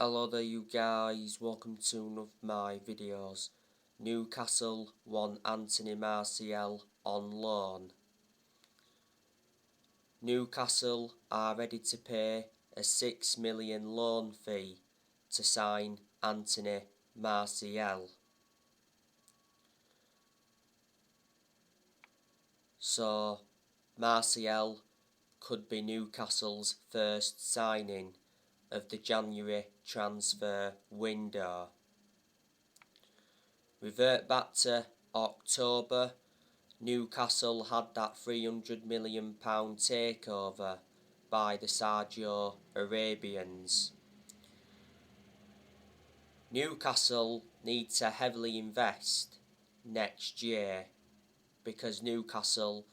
Hello there you guys, welcome to one of my videos. Newcastle want Anthony Martial on loan. Newcastle are ready to pay a £6 million loan fee to sign Anthony Martial. So Martial could be Newcastle's first signing of the January transfer window. Revert back to October, Newcastle had that £300 million takeover by the Saudi Arabians. Newcastle need to heavily invest next year because Newcastle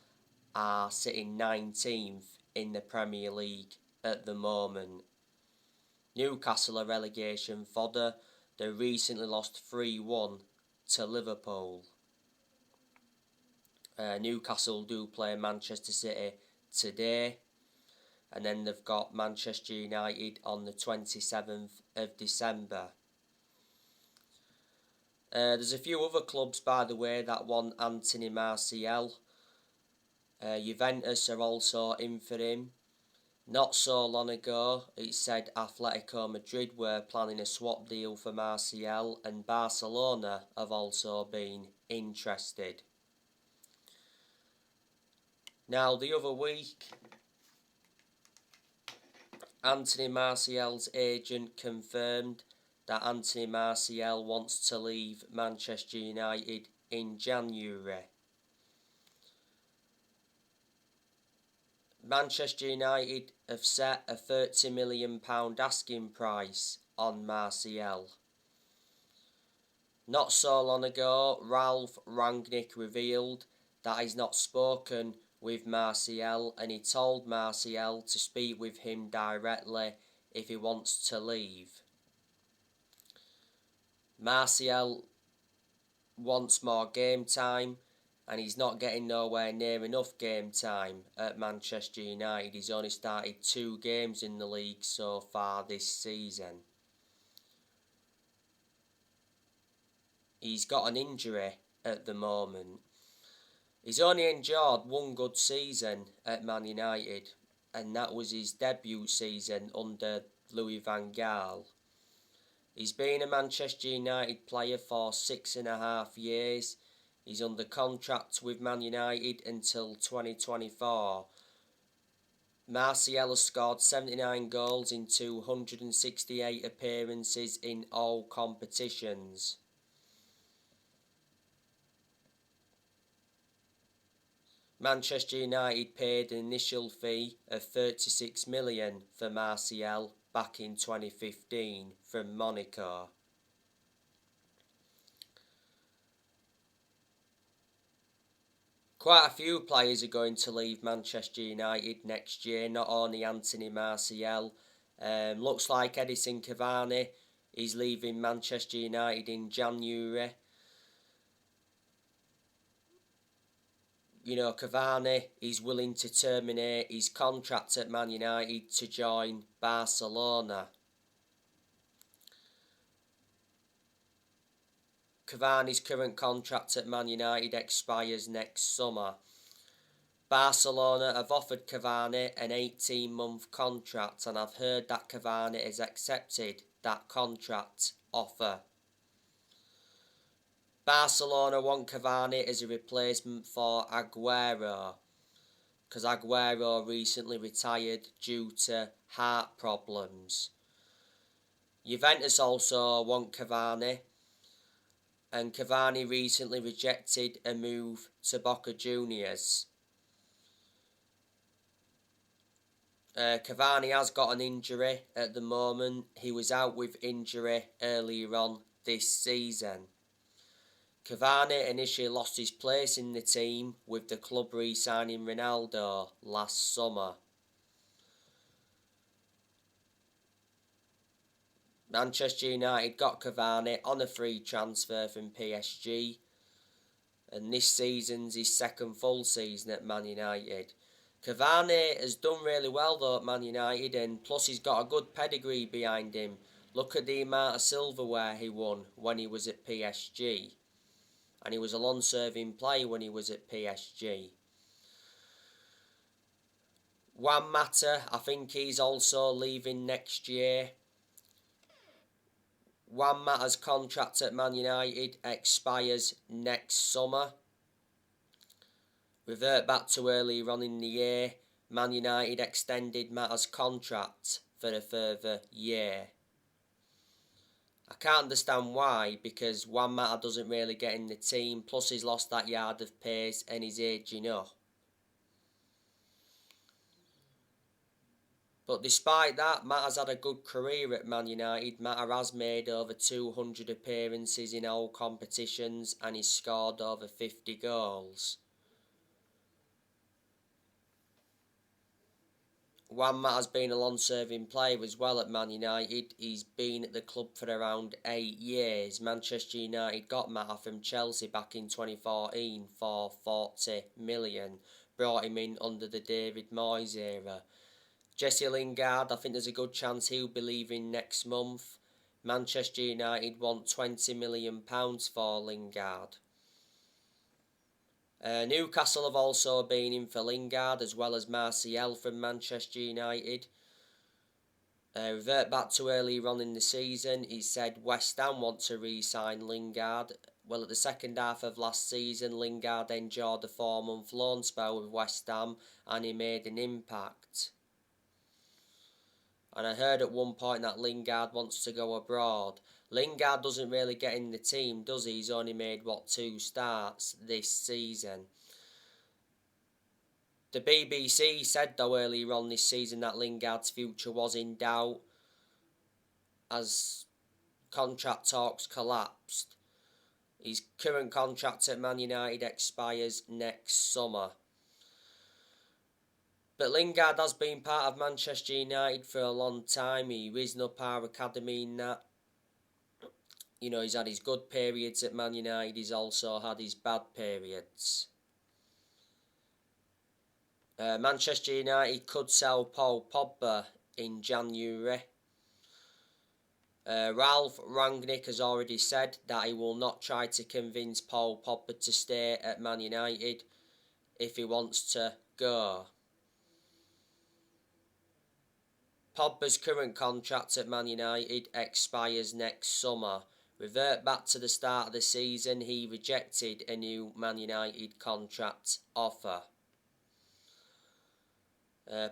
are sitting 19th in the Premier League at the moment. Newcastle are relegation fodder. They recently lost 3-1 to Liverpool. Newcastle do play Manchester City today, and then they've got Manchester United on the 27th of December. There's a few other clubs, by the way, that want Anthony Martial. Juventus are also in for him. Not so long ago, it said Atletico Madrid were planning a swap deal for Martial, and Barcelona have also been interested. Now, the other week, Anthony Martial's agent confirmed that Anthony Martial wants to leave Manchester United in January. Manchester United have set a £30 million asking price on Martial. Not so long ago, Ralph Rangnick revealed that he's not spoken with Martial, and he told Martial to speak with him directly if he wants to leave. Martial wants more game time, and he's not getting nowhere near enough game time at Manchester United. He's only started 2 games in the league so far this season. He's got an injury at the moment. He's only endured 1 good season at Man United, and that was his debut season under Louis van Gaal. He's been a Manchester United player for 6.5 years. He's under contract with Man United until 2024. Martial has scored 79 goals in 268 appearances in all competitions. Manchester United paid an initial fee of £36 million for Martial back in 2015 from Monaco. Quite a few players are going to leave Manchester United next year, not only Anthony Martial. Looks like Edinson Cavani is leaving Manchester United in January. You know, Cavani is willing to terminate his contract at Man United to join Barcelona. Cavani's current contract at Man United expires next summer. Barcelona have offered Cavani an 18-month contract, and I've heard that Cavani has accepted that contract offer. Barcelona want Cavani as a replacement for Aguero, because Aguero recently retired due to heart problems. Juventus also want Cavani, and Cavani recently rejected a move to Boca Juniors. Cavani has got an injury at the moment. He was out with injury earlier on this season. Cavani initially lost his place in the team with the club re-signing Ronaldo last summer. Manchester United got Cavani on a free transfer from PSG, and this season's his second full season at Man United. Cavani has done really well though at Man United, and plus he's got a good pedigree behind him. Look at the amount of silverware he won when he was at PSG. And he was a long-serving player when he was at PSG. Juan Mata, I think he's also leaving next year. Juan Mata's contract at Man United expires next summer. Revert back to earlier on in the year, Man United extended Mata's contract for a further year. I can't understand why, because Juan Mata doesn't really get in the team, plus he's lost that yard of pace and he's aging up. But despite that, Mata's had a good career at Man United. Mata has made over 200 appearances in all competitions and he's scored over 50 goals. Juan Mata's been a long-serving player as well at Man United. He's been at the club for around 8 years. Manchester United got Mata from Chelsea back in 2014 for 40 million. Brought him in under the David Moyes era. Jesse Lingard, I think there's a good chance he'll be leaving next month. Manchester United want £20 million for Lingard. Newcastle have also been in for Lingard, as well as Martial from Manchester United. Revert back to earlier on in the season, he said West Ham want to re-sign Lingard. Well, at the second half of last season, Lingard endured a 4-month loan spell with West Ham and he made an impact. And I heard at one point that Lingard wants to go abroad. Lingard doesn't really get in the team, does he? He's only made, 2 starts this season. The BBC said, though, earlier on this season that Lingard's future was in doubt as contract talks collapsed. His current contract at Man United expires next summer. But Lingard has been part of Manchester United for a long time. He risen up our academy in that. You know, he's had his good periods at Man United. He's also had his bad periods. Manchester United could sell Paul Pogba in January. Ralph Rangnick has already said that he will not try to convince Paul Pogba to stay at Man United if he wants to go. Pogba's current contract at Man United expires next summer. Revert back to the start of the season, he rejected a new Man United contract offer.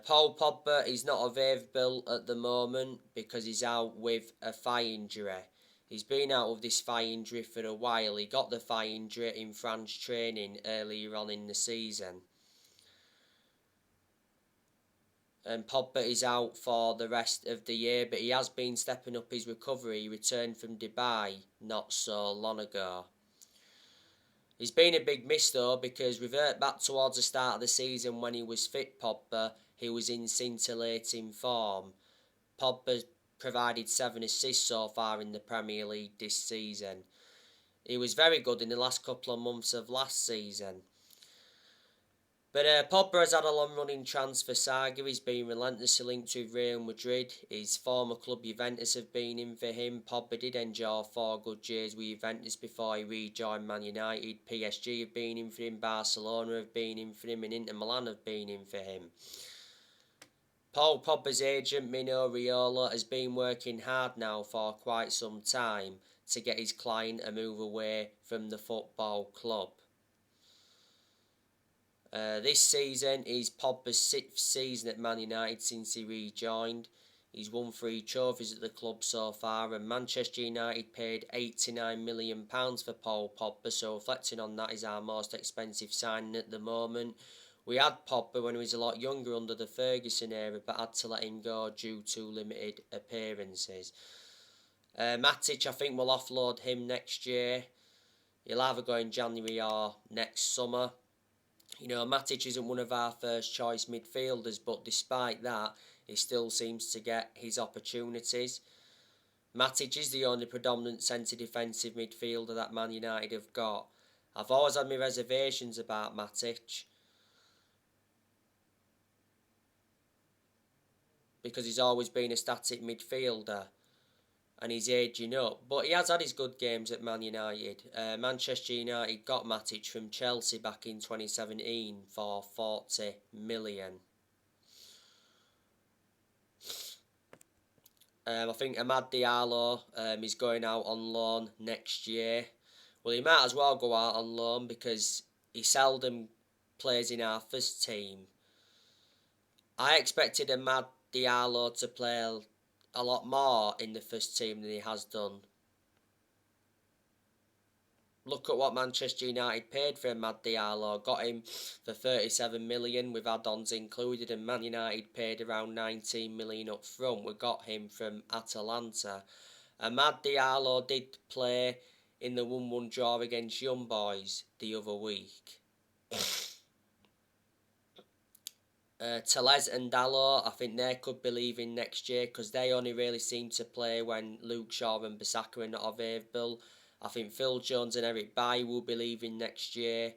Paul Pogba is not available at the moment because he's out with a thigh injury. He's been out with this thigh injury for a while. He got the thigh injury in France training earlier on in the season. And Pogba is out for the rest of the year, but he has been stepping up his recovery. He returned from Dubai not so long ago. He's been a big miss though, because revert back towards the start of the season when he was fit, Pogba, he was in scintillating form. Pogba provided 7 assists so far in the Premier League this season. He was very good in the last couple of months of last season. But Pogba has had a long-running transfer saga. He's been relentlessly linked with Real Madrid. His former club Juventus have been in for him. Pogba did enjoy 4 good years with Juventus before he rejoined Man United. PSG have been in for him. Barcelona have been in for him. And Inter Milan have been in for him. Paul Pogba's agent, Mino Raiola, has been working hard now for quite some time to get his client to move away from the football club. This season is Pogba's 6th season at Man United since he rejoined. He's won 3 trophies at the club so far, and Manchester United paid £89 million for Paul Pogba, so reflecting on that, is our most expensive signing at the moment. We had Pogba when he was a lot younger under the Ferguson era, but had to let him go due to limited appearances. Matic, I think we'll offload him next year. He'll either go in January or next summer. You know, Matic isn't one of our first choice midfielders, but despite that, he still seems to get his opportunities. Matic is the only predominant centre defensive midfielder that Man United have got. I've always had my reservations about Matic, because he's always been a static midfielder. and he's ageing up. But he has had his good games at Man United. Manchester United got Matic from Chelsea back in 2017 for 40 million. I think Amad Diallo is going out on loan next year. Well, he might as well go out on loan because he seldom plays in our first team. I expected Amad Diallo to play a lot more in the first team than he has done. Look at what Manchester United paid for Amad Diallo. Got him for 37 million with add-ons included, and Man United paid around 19 million up front. We got him from Atalanta. Amad Diallo did play in the 1-1 draw against Young Boys the other week. Tellez and Dalot, I think they could be leaving next year because they only really seem to play when Luke Shaw and Bissaka are not available. I think Phil Jones and Eric Bailly will be leaving next year.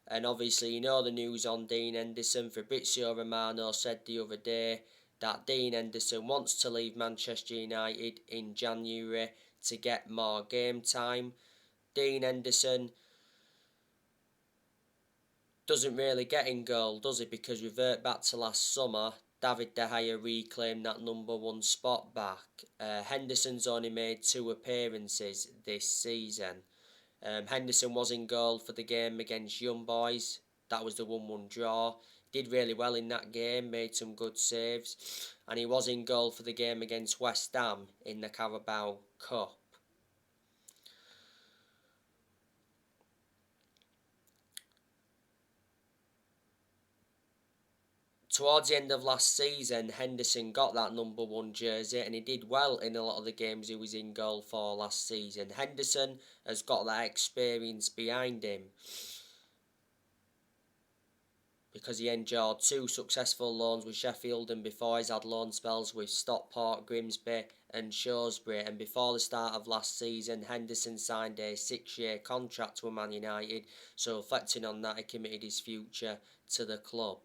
And obviously, you know the news on Dean Henderson. Fabrizio Romano said the other day that Dean Henderson wants to leave Manchester United in January to get more game time. Dean Henderson doesn't really get in goal, does he? Because revert back to last summer, David De Gea reclaimed that number 1 spot back. Henderson's only made 2 appearances this season. Henderson was in goal for the game against Young Boys. That was the 1-1 draw. Did really well in that game, made some good saves. And he was in goal for the game against West Ham in the Carabao Cup. Towards the end of last season, Henderson got that number 1 jersey and he did well in a lot of the games he was in goal for last season. Henderson has got that experience behind him because he endured 2 successful loans with Sheffield, and before he's had loan spells with Stockport, Grimsby and Shrewsbury. And before the start of last season, Henderson signed a 6-year contract with Man United, so reflecting on that, he committed his future to the club.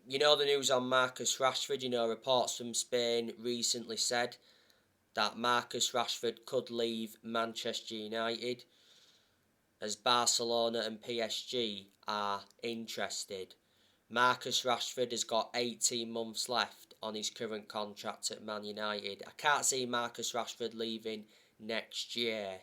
You know the news on Marcus Rashford. You know, reports from Spain recently said that Marcus Rashford could leave Manchester United as Barcelona and PSG are interested. Marcus Rashford has got 18 months left on his current contract at Man United. I can't see Marcus Rashford leaving next year.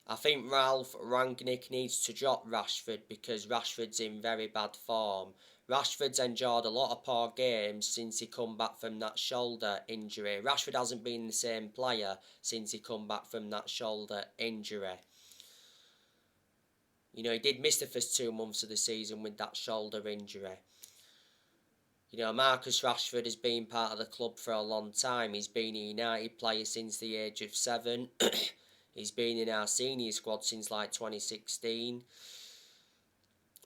I think Ralph Rangnick needs to drop Rashford because Rashford's in very bad form. Rashford's endured a lot of poor games since he come back from that shoulder injury. Rashford hasn't been the same player since he come back from that shoulder injury. You know, he did miss the first 2 months of the season with that shoulder injury. You know, Marcus Rashford has been part of the club for a long time. He's been a United player since the age of 7. He's been in our senior squad since like 2016.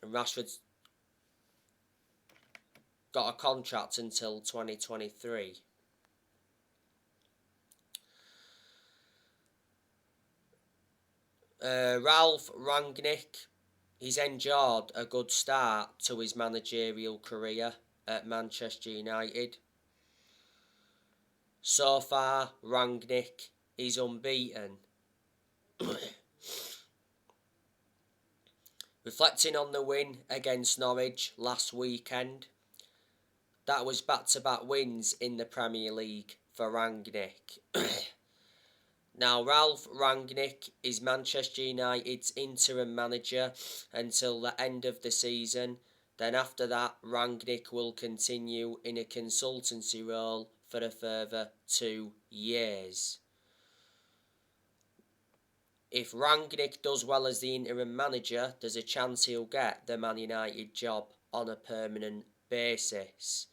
And Rashford's got a contract until 2023. Ralph Rangnick, he's endured a good start to his managerial career at Manchester United. So far, Rangnick is unbeaten. Reflecting on the win against Norwich last weekend, that was back-to-back wins in the Premier League for Rangnick. Now, Ralph Rangnick is Manchester United's interim manager until the end of the season. Then after that, Rangnick will continue in a consultancy role for a further 2 years. If Rangnick does well as the interim manager, there's a chance he'll get the Man United job on a permanent basis.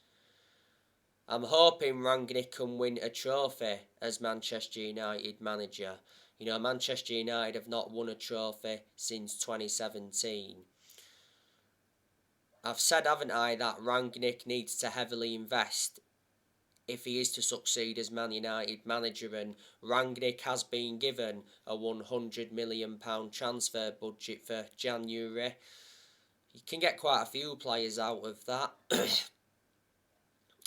I'm hoping Rangnick can win a trophy as Manchester United manager. You know, Manchester United have not won a trophy since 2017. I've said, haven't I, that Rangnick needs to heavily invest if he is to succeed as Man United manager, and Rangnick has been given a £100 million transfer budget for January. You can get quite a few players out of that.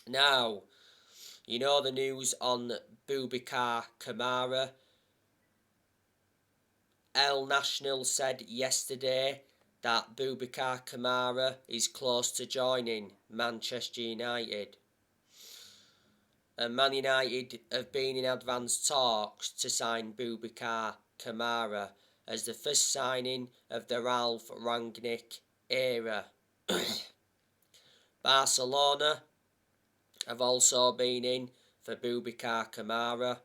Now, you know the news on Boubacar Kamara. El National said yesterday that Boubacar Kamara is close to joining Manchester United. And Man United have been in advanced talks to sign Boubacar Kamara as the first signing of the Ralph Rangnick era. Barcelona have also been in for Boubacar Kamara.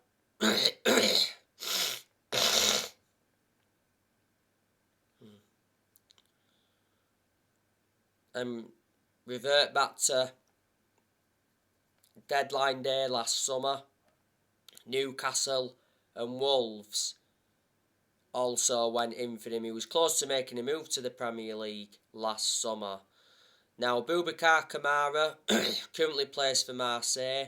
And revert back to deadline day last summer. Newcastle and Wolves also went in for him. He was close to making a move to the Premier League last summer. Now, Boubacar Kamara currently plays for Marseille.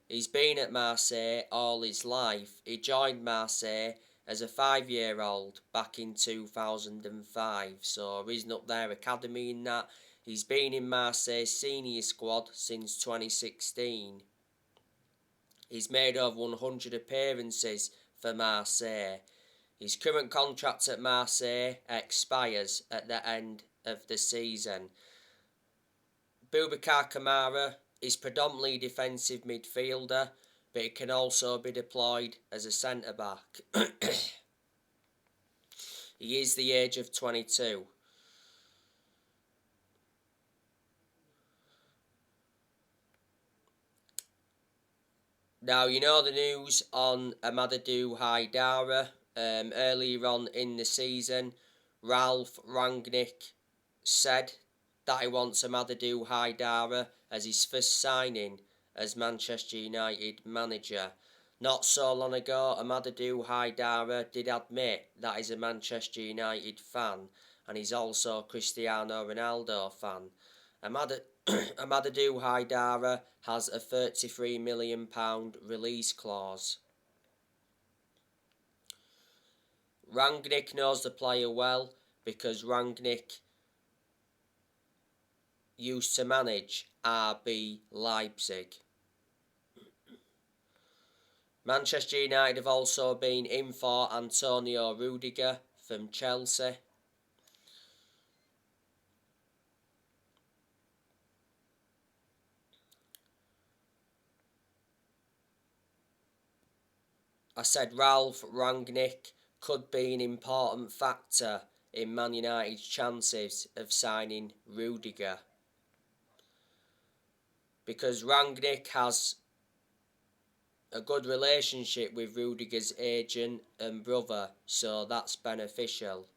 He's been at Marseille all his life. He joined Marseille as a 5-year-old back in 2005. So he's up their academy in that. He's been in Marseille's senior squad since 2016. He's made over 100 appearances for Marseille. His current contract at Marseille expires at the end of the season. Boubacar Kamara is predominantly a defensive midfielder, but he can also be deployed as a centre-back. He is the age of 22. Now, you know the news on Amadou Haidara. Earlier on in the season, Ralph Rangnick said that he wants Amadou Haidara as his first signing as Manchester United manager. Not so long ago, Amadou Haidara did admit that he's a Manchester United fan, and he's also a Cristiano Ronaldo fan. Amadou Haidara has a £33 million release clause. Rangnick knows the player well because Rangnick used to manage RB Leipzig. Manchester United have also been in for Antonio Rudiger from Chelsea. I said Ralph Rangnick could be an important factor in Man United's chances of signing Rudiger, because Rangnick has a good relationship with Rudiger's agent and brother, so that's beneficial.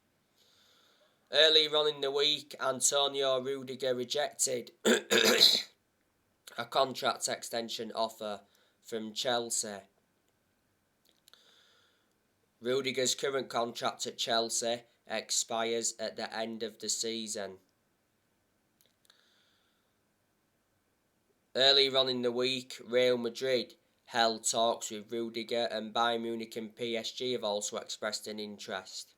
Earlier on in the week, Antonio Rudiger rejected a contract extension offer from Chelsea. Rudiger's current contract at Chelsea expires at the end of the season. Earlier on in the week, Real Madrid held talks with Rudiger, and Bayern Munich and PSG have also expressed an interest.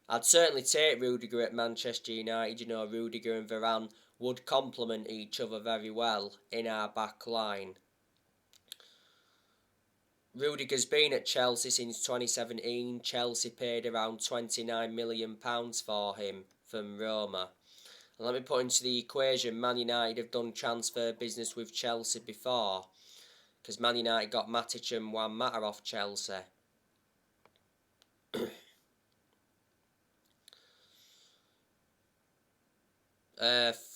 I'd certainly take Rudiger at Manchester United. You know, Rudiger and Varane would complement each other very well in our back line. Rudiger's been at Chelsea since 2017. Chelsea paid around £29 million for him from Roma. And let me put into the equation, Man United have done transfer business with Chelsea before, because Man United got Matic and Juan Mata off Chelsea.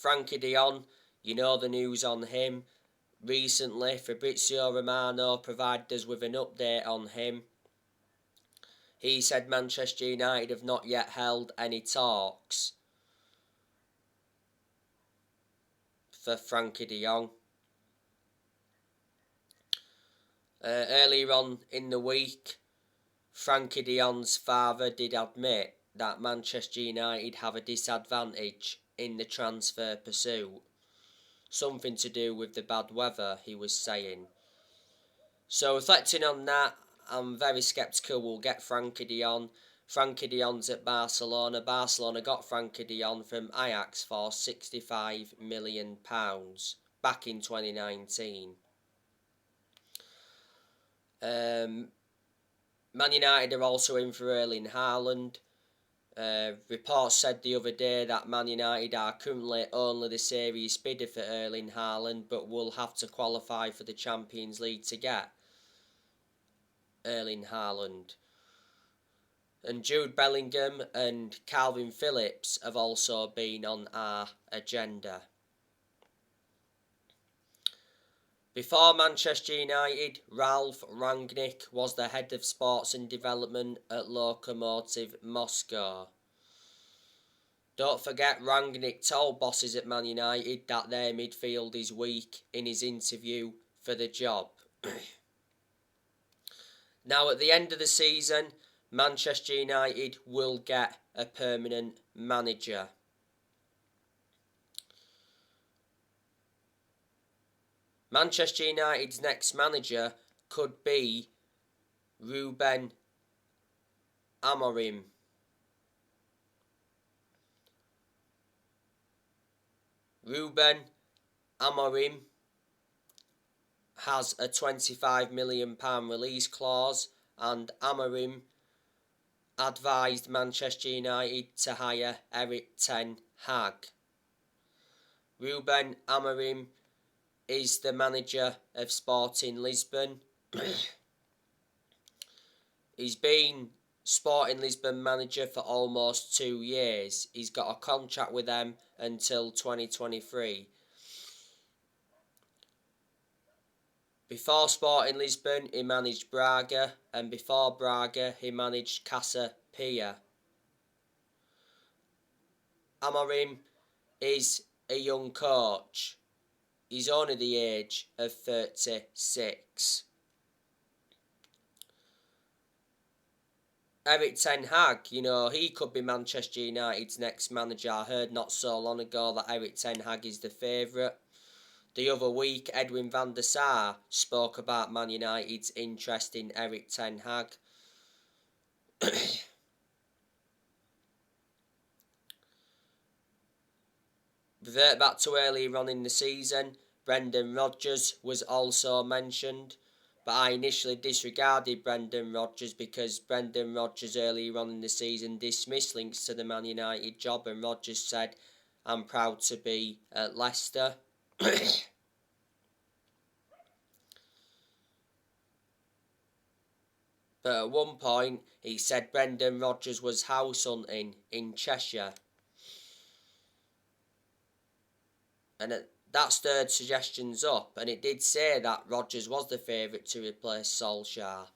Frankie de Jong, you know the news on him. Recently, Fabrizio Romano provided us with an update on him. He said Manchester United have not yet held any talks for Frankie de Jong. Earlier on in the week, Frankie de Jong's father did admit that Manchester United have a disadvantage in the transfer pursuit. Something to do with the bad weather, he was saying. So reflecting on that, I'm very sceptical we'll get Frankie de Jong. Frankie de Jon's at Barcelona. Barcelona got Frankie de Jon from Ajax for £65 million back in 2019. Man United are also in for Erling Haaland. Reports said the other day that Man United are currently only the serious bidder for Erling Haaland, but will have to qualify for the Champions League to get Erling Haaland. And Jude Bellingham and Calvin Phillips have also been on our agenda. Before Manchester United, Ralf Rangnick was the head of sports and development at Lokomotiv Moscow. Don't forget, Rangnick told bosses at Man United that their midfield is weak in his interview for the job. Now, at the end of the season, Manchester United will get a permanent manager. Manchester United's next manager could be Ruben Amorim. Ruben Amorim has a £25 million release clause, and Amorim advised Manchester United to hire Erik ten Hag. Ruben Amorim is the manager of Sporting Lisbon. He's been Sporting Lisbon manager for almost 2 years. He's got a contract with them until 2023. Before Sporting Lisbon, he managed Braga, and before Braga, he managed Casa Pia. Amorim is a young coach. He's only the age of 36. Erik ten Hag, he could be Manchester United's next manager. I heard not so long ago that Erik ten Hag is the favourite. The other week, Edwin van der Sar spoke about Man United's interest in Erik ten Hag. Revert back to earlier on in the season, Brendan Rodgers was also mentioned, but I initially disregarded Brendan Rodgers because Brendan Rodgers earlier on in the season dismissed links to the Man United job, and Rodgers said, "I'm proud to be at Leicester." But at one point, he said Brendan Rodgers was house hunting in Cheshire. And that stirred suggestions up, and it did say that Rodgers was the favourite to replace Solskjaer.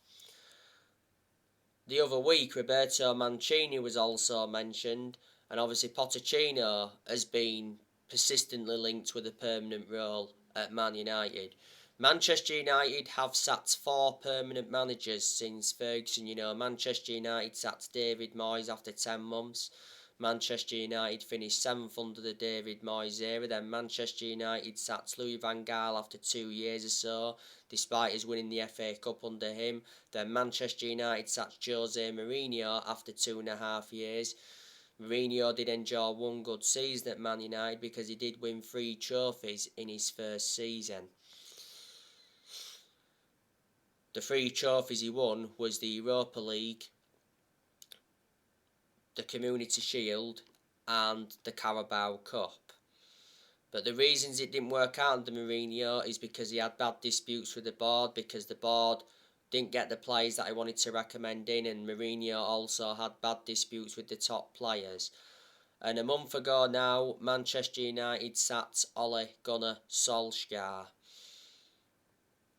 The other week, Roberto Mancini was also mentioned, and obviously Pochettino has been persistently linked with a permanent role at Man United. Manchester United have sacked 4 permanent managers since Ferguson. Manchester United sacked David Moyes after 10 months. Manchester United finished 7th under the David Moyes era. Then Manchester United sacked Louis van Gaal after 2 years or so, despite us winning the FA Cup under him. Then Manchester United sacked Jose Mourinho after 2.5 years. Mourinho did enjoy one good season at Man United because he did win 3 trophies in his first season. The 3 trophies he won was the Europa League, the Community Shield, and the Carabao Cup. But the reasons it didn't work out under Mourinho is because he had bad disputes with the board, because the board didn't get the players that he wanted to recommend in, and Mourinho also had bad disputes with the top players. And a month ago now, Manchester United sacked Ole Gunnar Solskjaer.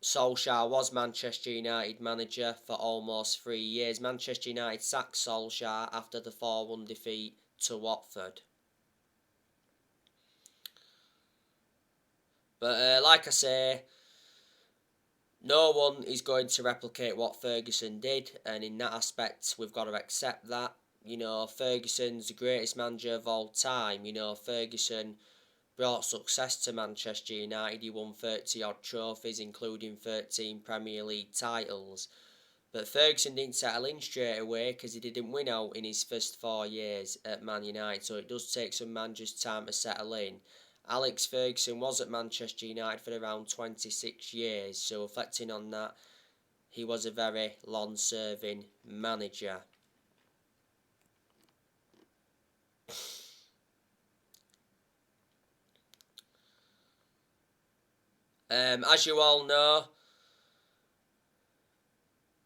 Solskjaer was Manchester United manager for almost 3 years. Manchester United sacked Solskjaer after the 4-1 defeat to Watford. But like I say, no one is going to replicate what Ferguson did, and in that aspect we've got to accept that. Ferguson's the greatest manager of all time. Ferguson brought success to Manchester United. He won 30 odd trophies, including 13 Premier League titles. But Ferguson didn't settle in straight away because he didn't win out in his first 4 years at Man United, so it does take some managers time to settle in. Alex Ferguson was at Manchester United for around 26 years, so reflecting on that, he was a very long-serving manager. As you all know,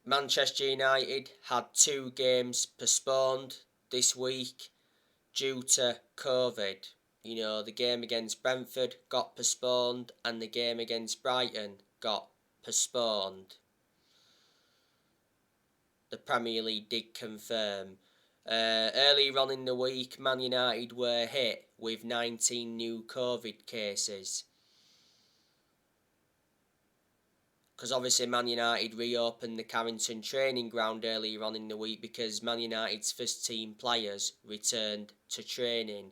Manchester United had 2 games postponed this week due to COVID. The game against Brentford got postponed and the game against Brighton got postponed. The Premier League did confirm. Earlier on in the week, Man United were hit with 19 new COVID cases. Because obviously Man United reopened the Carrington training ground earlier on in the week because Man United's first team players returned to training.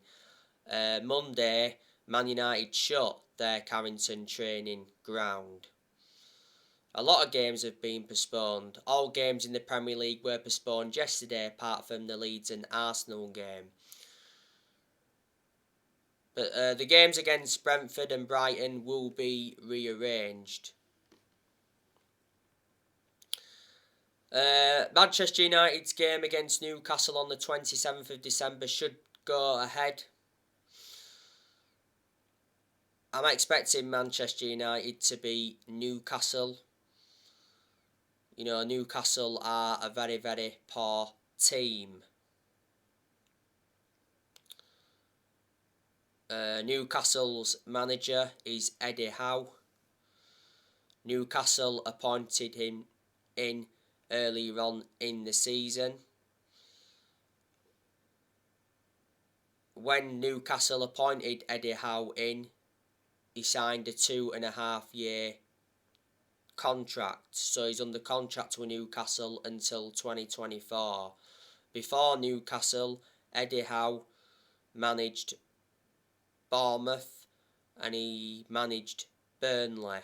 Monday, Man United shut their Carrington training ground. A lot of games have been postponed. All games in the Premier League were postponed yesterday apart from the Leeds and Arsenal game. But the games against Brentford and Brighton will be rearranged. Manchester United's game against Newcastle on the 27th of December should go ahead. I'm expecting Manchester United to beat Newcastle. Newcastle are a very, very poor team. Newcastle's manager is Eddie Howe. Newcastle appointed him in earlier on in the season. When Newcastle appointed Eddie Howe in, he signed a 2.5-year contract, so he's under contract with Newcastle until 2024. Before Newcastle, Eddie Howe managed Bournemouth and he managed Burnley.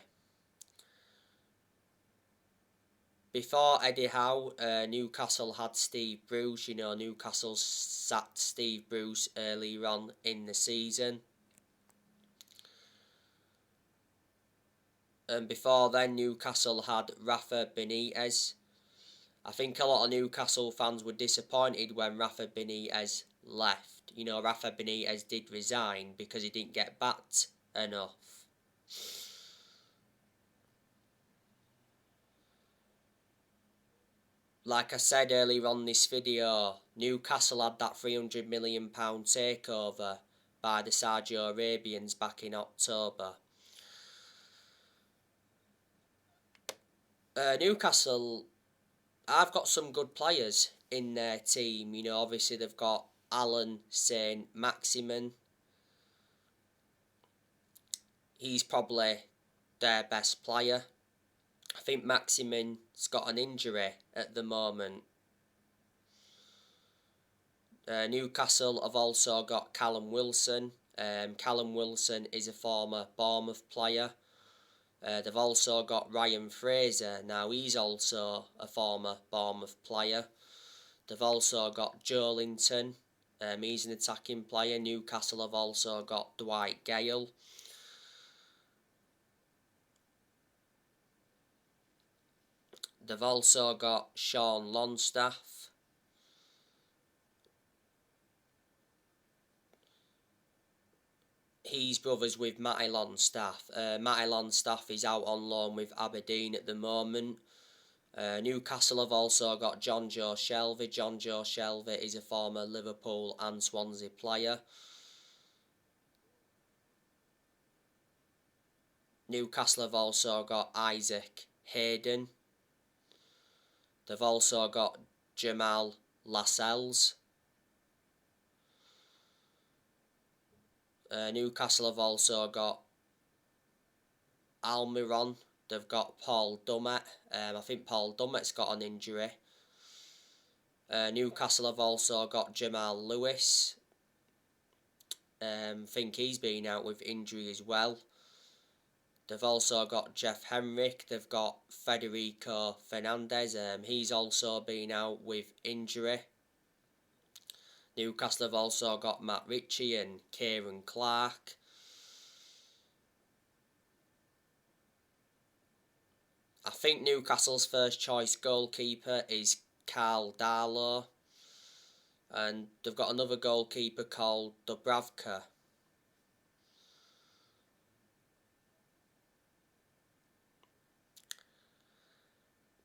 Before Eddie Howe, Newcastle had Steve Bruce. Newcastle sacked Steve Bruce earlier on in the season. And before then, Newcastle had Rafa Benitez. I think a lot of Newcastle fans were disappointed when Rafa Benitez left. Rafa Benitez did resign because he didn't get backed enough. Like I said earlier on this video, Newcastle had that £300 million takeover by the Saudi Arabians back in October. Newcastle, I've got some good players in their team. Obviously they've got Alan Saint-Maximin. He's probably their best player. I think Maximin's got an injury at the moment. Newcastle have also got Callum Wilson. Callum Wilson is a former Bournemouth player. They've also got Ryan Fraser. Now he's also a former Bournemouth player. They've also got Joelinton. He's an attacking player. Newcastle have also got Dwight Gale. They've also got Sean Longstaff. He's brothers with Matty Longstaff. Matty Longstaff is out on loan with Aberdeen at the moment. Newcastle have also got John Joe Shelvey. John Joe Shelvey is a former Liverpool and Swansea player. Newcastle have also got Isaac Hayden. They've also got Jamal Lascelles. Newcastle have also got Almiron. They've got Paul Dummett. I think Paul Dummett's got an injury. Newcastle have also got Jamal Lewis. I think he's been out with injury as well. They've also got Jeff Henrik. They've got Federico Fernandez. He's also been out with injury. Newcastle have also got Matt Ritchie and Kieran Clark. I think Newcastle's first choice goalkeeper is Karl Darlow. And they've got another goalkeeper called Dubravka.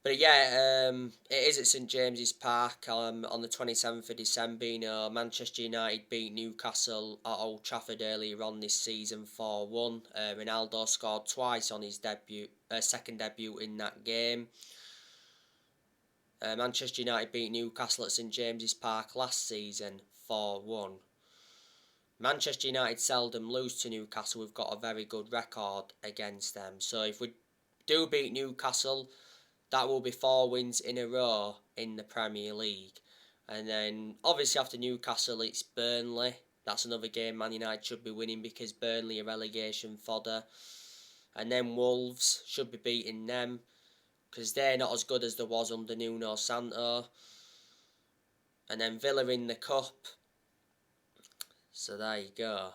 But yeah, it is at St James's Park on the 27th of December. You know, Manchester United beat Newcastle at Old Trafford earlier on this season 4-1. Ronaldo scored twice on his second debut in that game. Manchester United beat Newcastle at St James's Park last season 4-1. Manchester United seldom lose to Newcastle. We've got a very good record against them. So if we do beat Newcastle, that will be 4 wins in a row in the Premier League. And then, obviously, after Newcastle, it's Burnley. That's another game Man United should be winning because Burnley are relegation fodder. And then Wolves should be beating them because they're not as good as there was under Nuno Santo. And then Villa in the Cup. So there you go.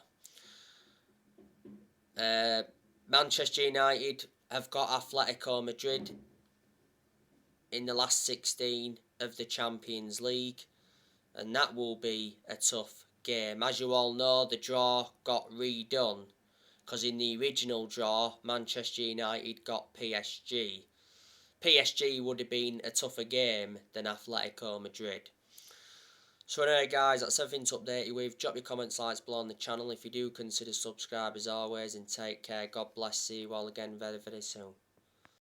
Manchester United have got Atletico Madrid in the last 16 of the Champions League, and that will be a tough game. As you all know, the draw got redone because in the original draw, Manchester United got PSG. PSG would have been a tougher game than Atletico Madrid. So anyway guys, that's everything to update you with. Drop your comments, likes below on the channel if you do consider subscribe as always, and take care. God bless you all again very, very soon.